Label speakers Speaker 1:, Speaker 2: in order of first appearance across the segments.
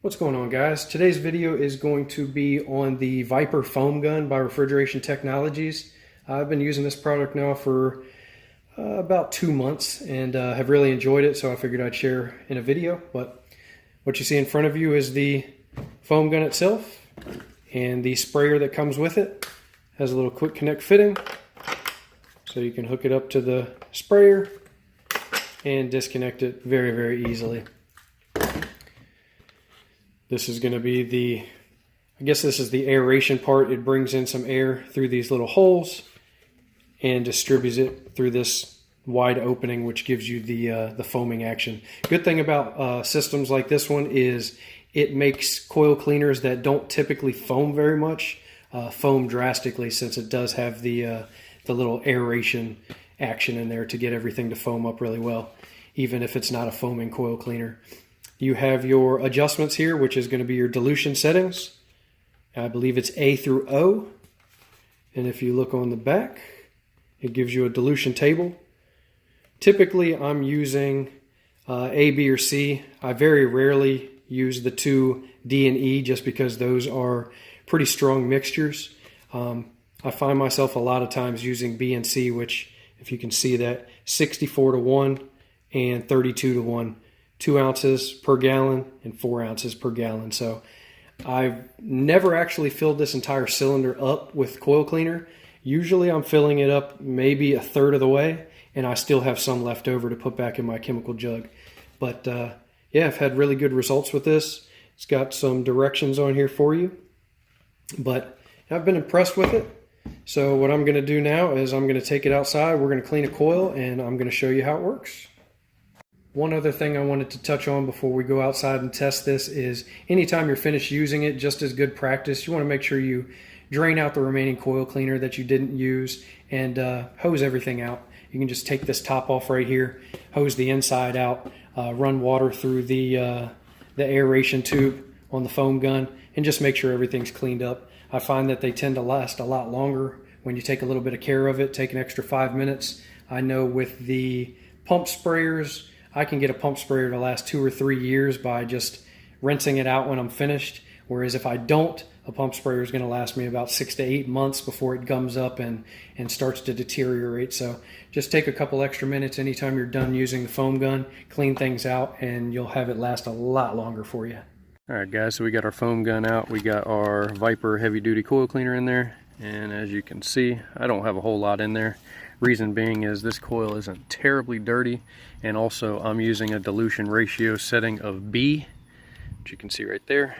Speaker 1: What's going on, guys? Today's video is going to be on the Viper foam gun by Refrigeration Technologies. I've been using this product now for about 2 months and have really enjoyed it, so I figured I'd share in a video. But what you see in front of you is the foam gun itself, and the sprayer that comes with it has a little quick connect fitting, so you can hook it up to the sprayer and disconnect it very, very easily. This is going to be I guess this is the aeration part. It brings in some air through these little holes and distributes it through this wide opening, which gives you the foaming action. Good thing about systems like this one is it makes coil cleaners that don't typically foam very much foam drastically, since it does have the little aeration action in there to get everything to foam up really well, even if it's not a foaming coil cleaner. You have your adjustments here, which is going to be your dilution settings. I believe it's A through O. And if you look on the back, it gives you a dilution table. Typically, I'm using A, B, or C. I very rarely use the two D and E, just because those are pretty strong mixtures. I find myself a lot of times using B and C, which, if you can see that, 64-1 and 32-1. 2 ounces per gallon and 4 ounces per gallon. So I've never actually filled this entire cylinder up with coil cleaner. Usually I'm filling it up maybe a third of the way, and I still have some left over to put back in my chemical jug. But yeah, I've had really good results with this. It's got some directions on here for you, but I've been impressed with it. So what I'm going to do now is I'm going to take it outside. We're going to clean a coil, and I'm going to show you how it works. One other thing I wanted to touch on before we go outside and test this is, anytime you're finished using it, just as good practice, you want to make sure you drain out the remaining coil cleaner that you didn't use and hose everything out. You can just take this top off right here, hose the inside out, run water through the aeration tube on the foam gun, and just make sure everything's cleaned up. I find that they tend to last a lot longer when you take a little bit of care of it, take an extra 5 minutes. I know with the pump sprayers, I can get a pump sprayer to last 2 or 3 years by just rinsing it out when I'm finished. Whereas if I don't, a pump sprayer is going to last me about 6 to 8 months before it gums up and starts to deteriorate. So just take a couple extra minutes anytime you're done using the foam gun, clean things out, and you'll have it last a lot longer for you. All right, guys, so we got our foam gun out. We got our Viper heavy duty coil cleaner in there. And as you can see, I don't have a whole lot in there. Reason being is this coil isn't terribly dirty, and also I'm using a dilution ratio setting of B, which you can see right there,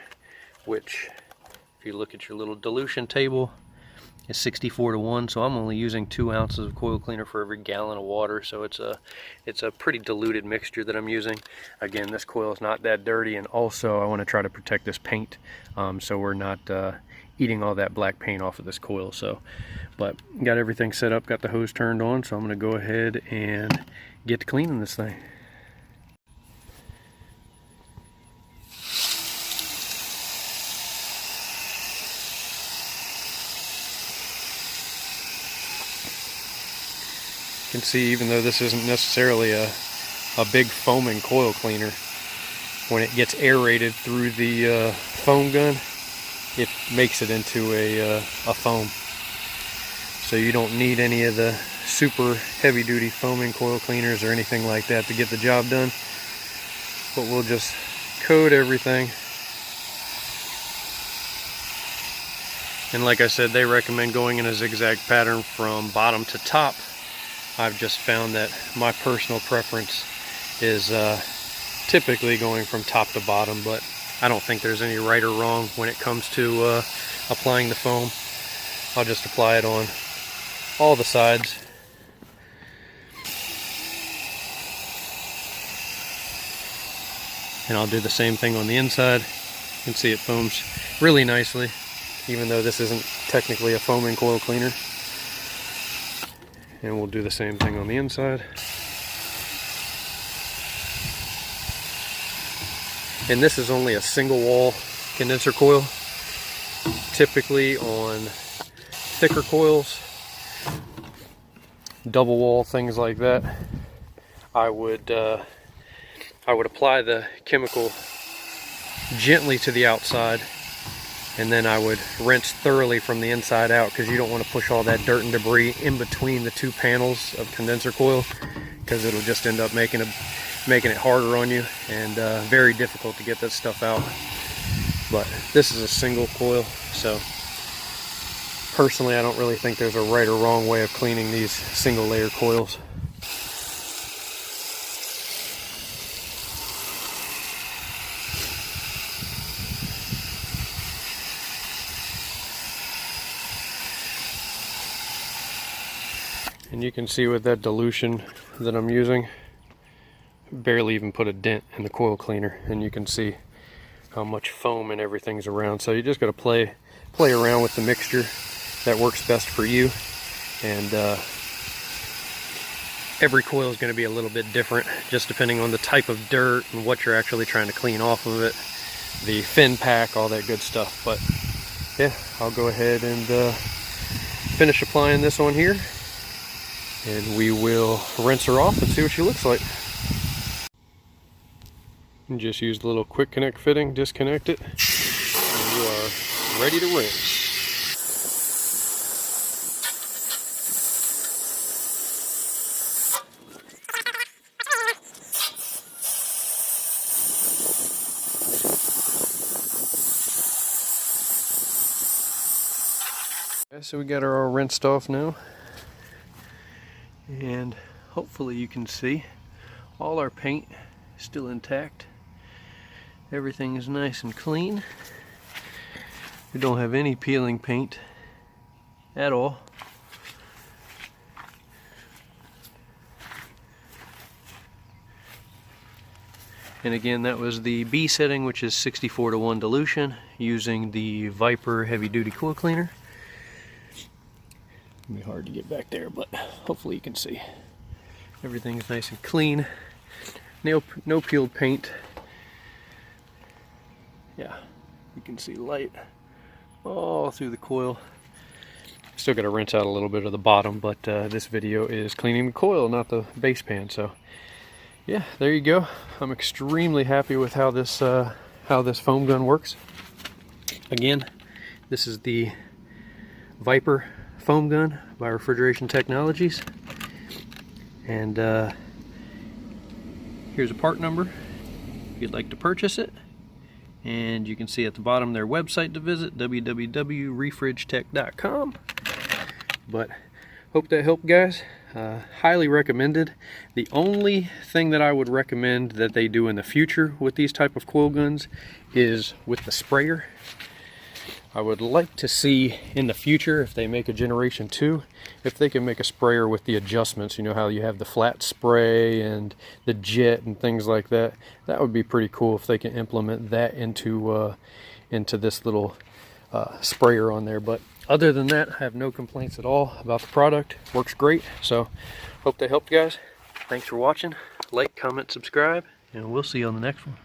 Speaker 1: which, if you look at your little dilution table, is 64-1. So I'm only using 2 ounces of coil cleaner for every gallon of water. So it's a pretty diluted mixture that I'm using. Again, this coil is not that dirty, and also I want to try to protect this paint, so we're not eating all that black paint off of this coil. So, but got everything set up, got the hose turned on, so I'm going to go ahead and get to cleaning this thing. You can see, even though this isn't necessarily a big foaming coil cleaner, when it gets aerated through the foam gun, it makes it into a foam. So you don't need any of the super heavy duty foaming coil cleaners or anything like that to get the job done. But we'll just coat everything. And like I said, they recommend going in a zigzag pattern from bottom to top. I've just found that my personal preference is typically going from top to bottom, but I don't think there's any right or wrong when it comes to applying the foam. I'll just apply it on all the sides. And I'll do the same thing on the inside. You can see it foams really nicely, even though this isn't technically a foaming coil cleaner. And we'll do the same thing on the inside. And this is only a single wall condenser coil. Typically on thicker coils, double wall, things like that, I would apply the chemical gently to the outside, and then I would rinse thoroughly from the inside out, because you don't want to push all that dirt and debris in between the two panels of condenser coil, because it'll just end up making it harder on you, and very difficult to get that stuff out. But this is a single coil, so personally I don't really think there's a right or wrong way of cleaning these single layer coils. And you can see with that dilution that I'm using, barely even put a dent in the coil cleaner, and you can see how much foam and everything's around. So you just got to play around with the mixture that works best for you, and every coil is going to be a little bit different, just depending on the type of dirt and what you're actually trying to clean off of it, the fin pack, all that good stuff. But yeah, I'll go ahead and finish applying this on here, and we will rinse her off and see what she looks like. And just use the little quick connect fitting, disconnect it, and you are ready to rinse. Okay, so we got her all rinsed off now, and hopefully you can see all our paint is still intact. Everything is nice and clean. We don't have any peeling paint at all. And again, that was the B setting, which is 64:1 dilution, using the Viper heavy duty coil cleaner. It'll be hard to get back there, but hopefully you can see. Everything's nice and clean. No peeled paint. Yeah, you can see light all through the coil. Still got to rinse out a little bit of the bottom, but this video is cleaning the coil, not the base pan. So yeah, there you go. I'm extremely happy with how this foam gun works. Again, this is the Viper foam gun by Refrigeration Technologies, and here's a part number if you'd like to purchase it. And you can see at the bottom their website to visit, www.refrigetech.com. But hope that helped, guys. Highly recommended. The only thing that I would recommend that they do in the future with these type of coil guns is with the sprayer. I would like to see in the future, if they make a generation 2, if they can make a sprayer with the adjustments. You know how you have the flat spray and the jet and things like that. That would be pretty cool if they can implement that into this little sprayer on there. But other than that, I have no complaints at all about the product. Works great. So hope that helped, guys. Thanks for watching. Like, comment, subscribe, and we'll see you on the next one.